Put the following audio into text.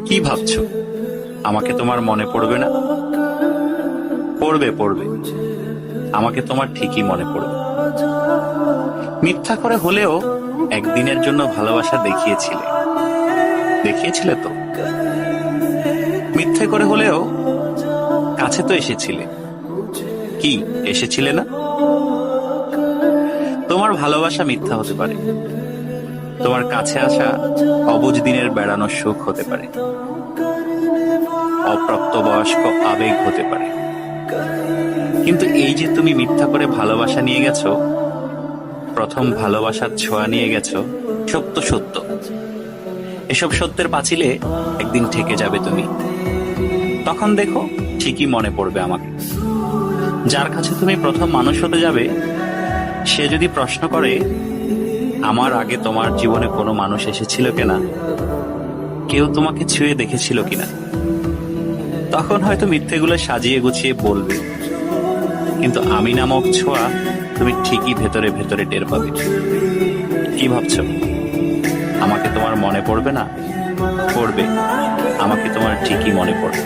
কি ভাবছো? আমাকে তোমার মনে পড়বে না? পড়বে পড়বে, আমাকে তোমার ঠিকই মনে পড়বে। মিথ্যা করে হলেও একদিনের জন্য ভালোবাসা দেখিয়েছিলে, দেখিয়েছিলে তো। মিথ্যে করে হলেও কাছে তো এসেছিলে, কি এসেছিলে না? তোমার ভালোবাসা মিথ্যা হতে পারে, তোমার কাছে আসা অবুঝ দিনের বেড়ানোর সুখ হতে পারে, অপ্রাপ্তবয়স্ক আবেগ হতে পারে। কিন্তু এই যে তুমি মিথ্যা করে ভালোবাসা নিয়ে গেছো, প্রথম ভালোবাসার ছোঁয়া নিয়ে গেছো, সত্য সত্য। এসব সত্যের পাঁচিলে একদিন ঠেকে যাবে তুমি। তখন দেখো ঠিকই মনে পড়বে আমাকে। যার কাছে তুমি প্রথম মানুষ হতে যাবে, সে যদি প্রশ্ন করে আমার আগে তোমার জীবনে কোনো মানুষ এসেছিল কিনা, কেউ তোমাকে ছুঁয়ে দেখেছিল কিনা, তখন হয়তো মিথ্যেগুলো সাজিয়ে গুছিয়ে বলবে, কিন্তু আমি নামক ছোঁয়া তুমি ঠিকই ভেতরে ভেতরে টের পাবে। কি ভাবছো? আমাকে তোমার মনে পড়বে না? পড়বে, আমাকে তোমার ঠিকই মনে পড়বে।